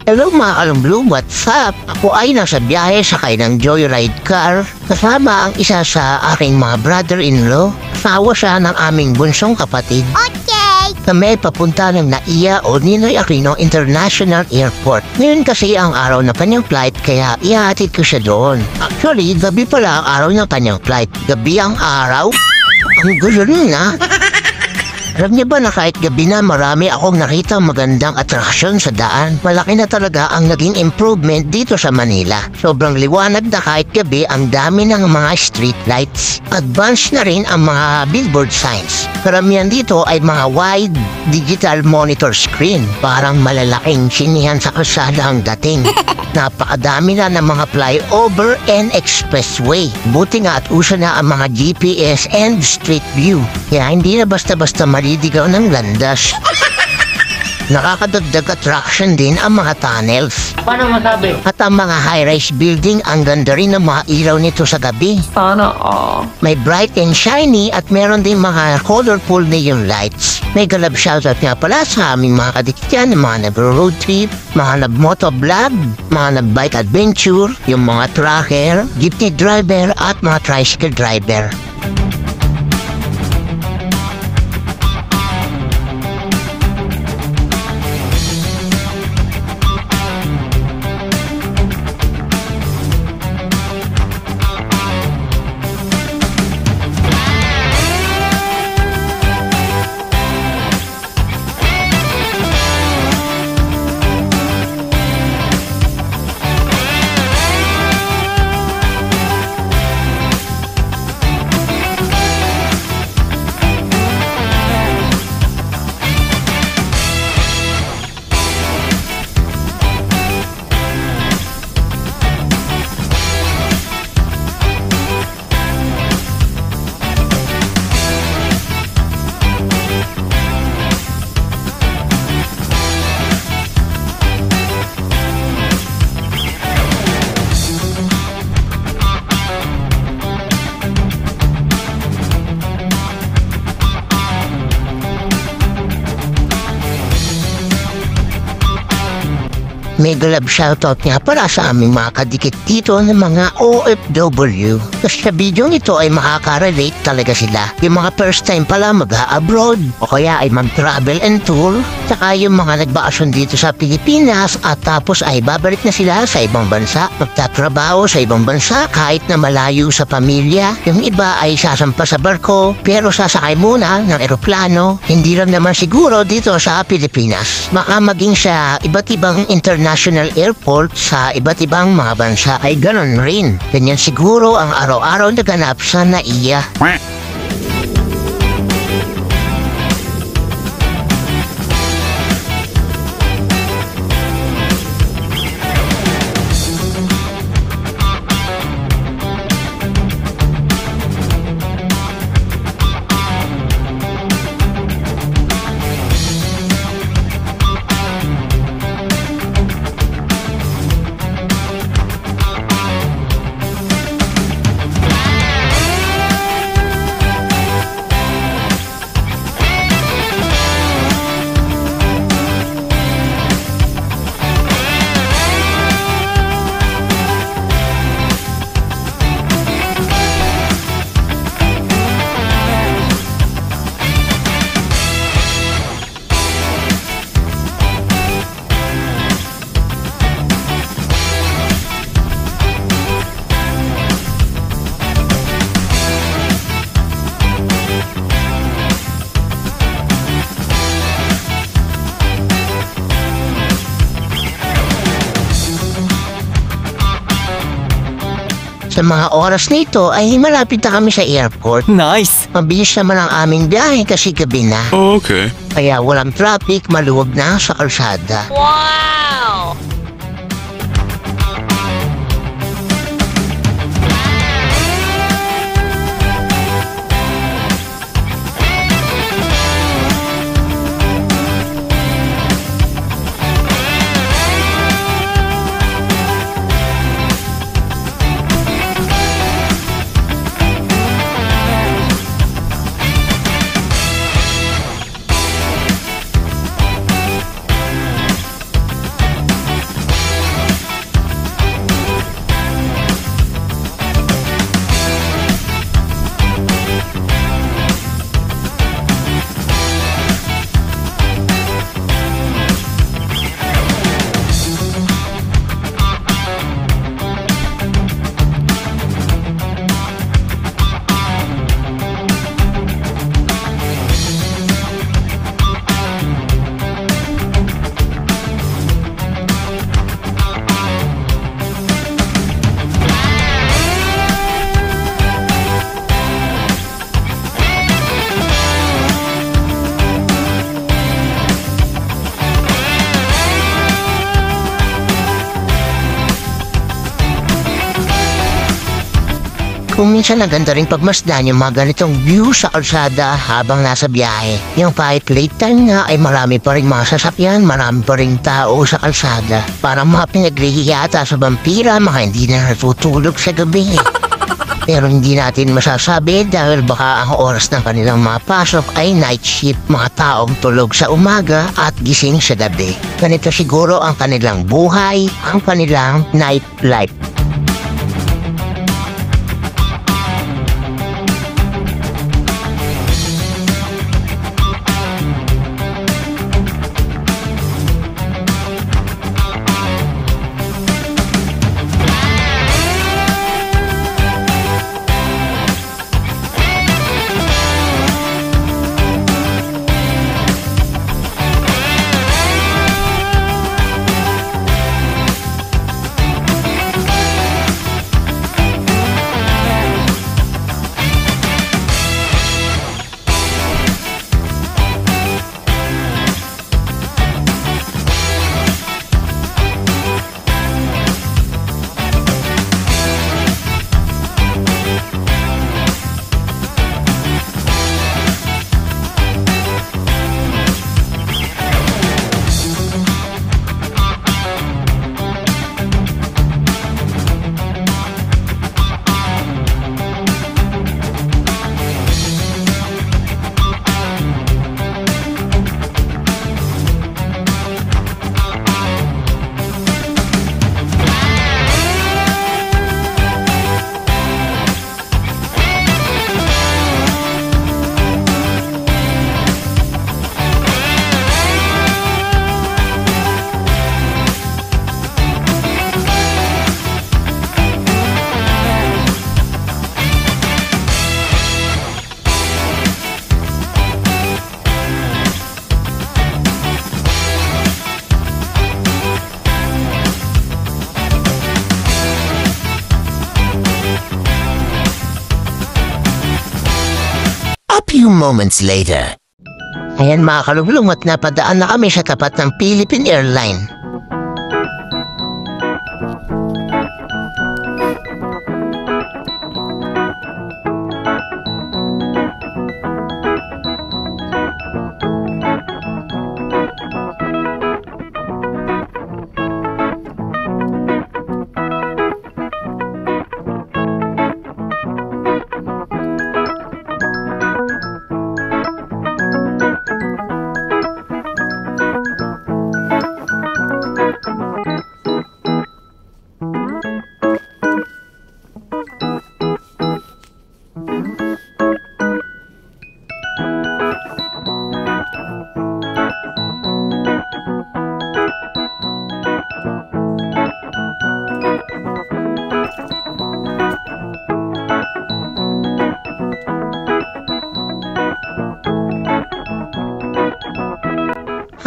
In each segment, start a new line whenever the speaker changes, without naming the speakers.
Hello mga kalumblu, what's up? Ako ay nasa biyahe sakay ng joyride car. Kasama ang isa sa aking mga brother-in-law. Asawa siya ng aming bunsong kapatid.
Okay!
Kami papunta ng NAIA o Ninoy Aquino International Airport. Ngayon kasi ang araw na kanyang flight kaya ihahatid ko siya doon. Actually, gabi pala ang araw ng kanyang flight. Gabi ang araw? Ang gulo rin na. Alam niyo ba na kahit gabi na marami akong nakita magandang atraksyon sa daan? Malaki na talaga ang naging improvement dito sa Manila. Sobrang liwanag na kahit gabi ang dami ng mga street lights. Advanced na rin ang mga billboard signs. Karamihan dito ay mga wide digital monitor screen. Parang malalaking sinihan sa kalsada ang dating. Napakadami na ng mga flyover and expressway. Buti nga at uso na ang mga GPS and street view. Kaya hindi na basta-basta malidigaw ng landas. Nakakadagdag attraction din ang mga tunnels.
Paano masabi?
At ang mga high-rise building, ang ganda rin ng mga ilaw nito sa gabi.
Sana all.
May bright and shiny at meron din mga colorful neon lights. May galab shoutout nga pala sa aming mga kadikyan, mga nag-road trip, mga nag-motovlog, mga nag-bike adventure, yung mga tracker, jeepney driver at mga tricycle driver. May galab shoutout nga para sa aming mga kadikit dito ng mga OFW. Kasi sa video nito ay makaka-relate talaga sila. Yung mga first time pala mag-a-abroad o kaya ay mag-travel and tour. Saka yung mga nagbakasyon dito sa Pilipinas at tapos ay babalik na sila sa ibang bansa. Magtatrabaho sa ibang bansa kahit na malayo sa pamilya. Yung iba ay sasampa sa barko pero sasakay muna ng eroplano. Hindi lang naman siguro dito sa Pilipinas. Baka maging sa iba't ibang international airport sa iba't ibang mga bansa ay ganon rin. Ganyan siguro ang araw-araw na ganap sa NAIA. Sa mga oras nito ay malapit na kami sa airport.
Nice!
Mabilis naman ang aming biyahe kasi gabi na.
Oh, okay.
Kaya walang traffic, maluwag na sa kalsada.
Wow!
Kung minsan na ganda rin pagmasdan yung mga ganitong view sa kalsada habang nasa biyahe. Yung kahit late time nga ay marami pa rin mga sasakyan, marami pa rin tao sa kalsada. Parang mga pinaglihiyata sa vampira, mga hindi na natutulog sa gabi. Pero hindi natin masasabi dahil baka ang oras ng kanilang mga pasok ay night shift, mga taong tulog sa umaga at gising sa gabi. Ganito siguro ang kanilang buhay, ang kanilang night life. A few moments later. Ayan mga kalulong at napadaan na kami sa tapat ng Philippine Airlines.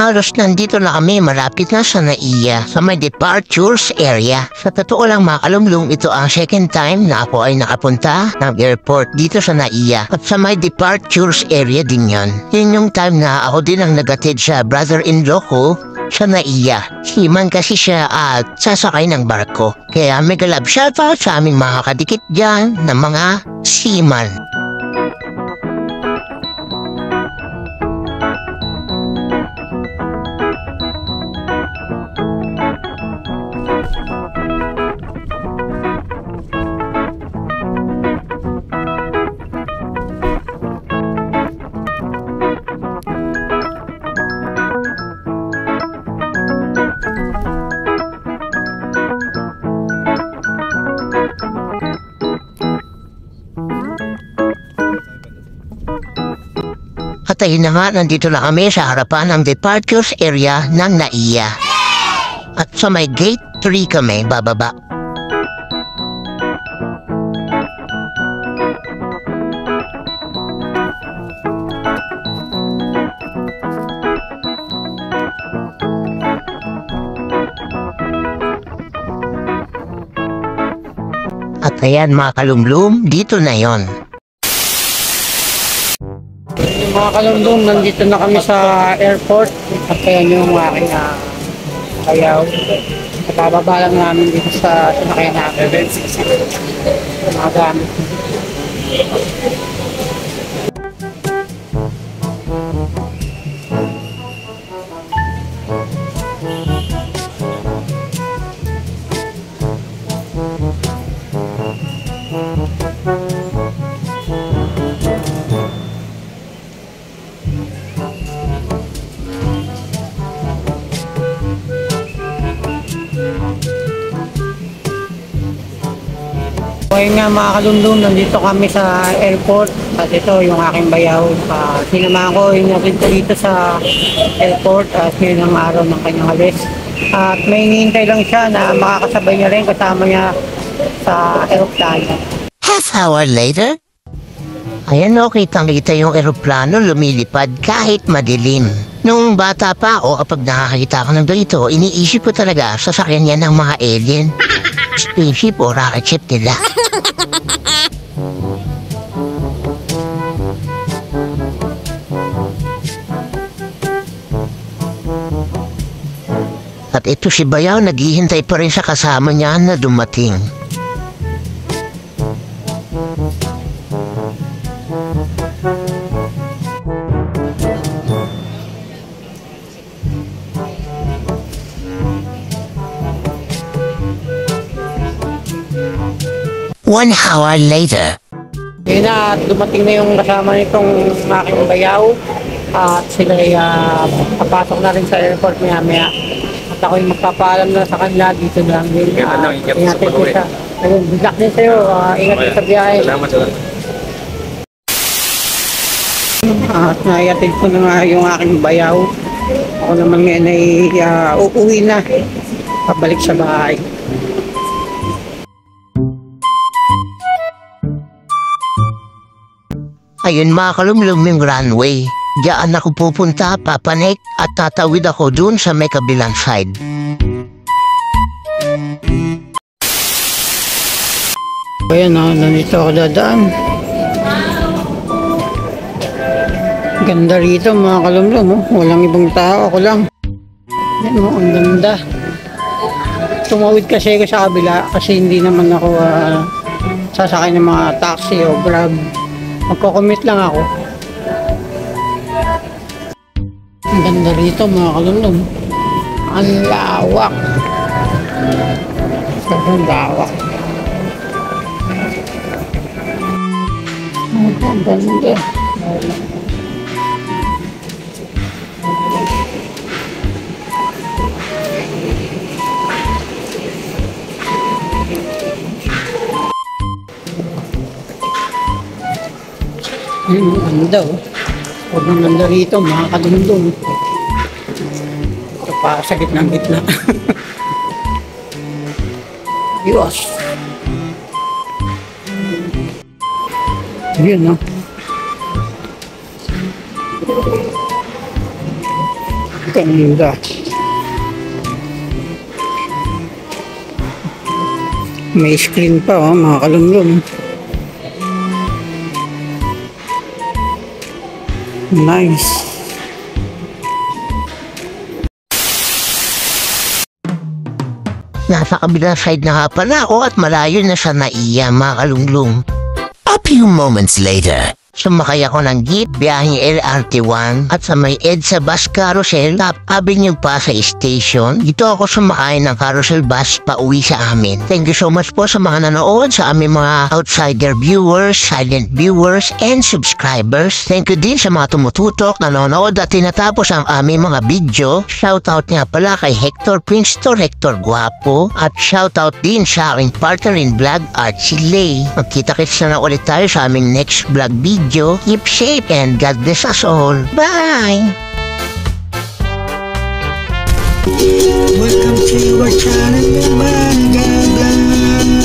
Halos nandito na kami, malapit na sa NAIA, sa may departures area. Sa totoo lang mga kalumlong, ito ang second time na ako ay nakapunta ng airport dito sa NAIA. At sa may departures area din yon. Yun yung time na ako din ang nagatid sa brother-in-law ko sa NAIA. Seaman kasi siya at sasakay ng barko. Kaya mega love shoutout sa aming mga kadikit dyan ng mga seaman. At ayun na nga, nandito na kami sa harapan ng departures area ng NAIA. At sa may gate 3 kami bababa. At ayan mga kalumlum, dito na yon.
Mga kalundong, nandito na kami sa airport at kaya yung aking kayaw. Bababa lang namin dito sa sinakyan namin. Mga gamit. Ngayon nga mga kalundong, nandito kami sa airport at ito yung aking bayaw. Sinamahan ko yung natin ko dito sa airport at yun ang araw ng kanyang alis. At may hinihintay lang siya na makakasabay niya rin kasama niya sa aeroplano.
Half hour later, ayan o, kitang-kita yung eroplano lumilipad kahit madilim. Nung bata pa ako, kapag nakakita ko ng ganito, iniisip ko talaga sasakyan yan ng mga alien. Spaceship o rocket ship nila. At ito si Bayaw, naghihintay pa rin sa kasama niya na dumating. One hour later.
Yun na, dumating na yung kasama nitong aking bayaw at sila ay papasok na rin sa airport maya-maya. At ako'y magpapaalam na sa kanila dito lang din. Ingatid ko siya. Ayun, good luck din sa'yo. Ingat ka sa biyahe.
Salamat.
At naiatid ko na nga yung aking bayaw. Ako naman ngayon ay uuwi na. Pabalik sa bahay.
Ayun mga kalumlum yung runway. Diyan ako pupunta, papanik, at tatawid ako dun sa may kabilang side.
Ayan o, nandito ako dadaan. Ganda rito mga kalumlum, oh. Walang ibang tao, ako lang. Ayan o, ang ganda. Tumawid kasi ako sa kabila kasi hindi naman ako sasakay ng mga taxi o grab. Magko-commute lang ako. Ang ganda rito mga kalulong. Ang lawak. Sobrang lawak. Ang ganda. Ang ganda oh. Sobrang ganda rito mga kalundong. Ito pa sa gitna. Diyos. Yun no. Ganda. May screen pa oh mga kalundong. Nice.
Nasa kabilang side na nga pala ako at malayo na sa Naiya mga kalunglong. A few moments later, sumakay ako ng jeep biyaheng LRT1 at sa may EDSA bus carousel top avenue pa sa station. Dito ako sumakay ng carousel bus pa uwi sa amin. Thank you so much po sa mga nanood, sa aming mga outsider viewers, silent viewers, and subscribers. Thank you din sa mga tumututok, nanonood at tinatapos ang aming mga video. Shoutout nga pala kay Hector Prince to Hector Guapo at shoutout din sa aking partner in vlog Archie Lay. Magkita-kits na ulit tayo sa aming next vlog video. Keep safe and God bless us all. Bye!
Welcome to our channel, Manga Vlog.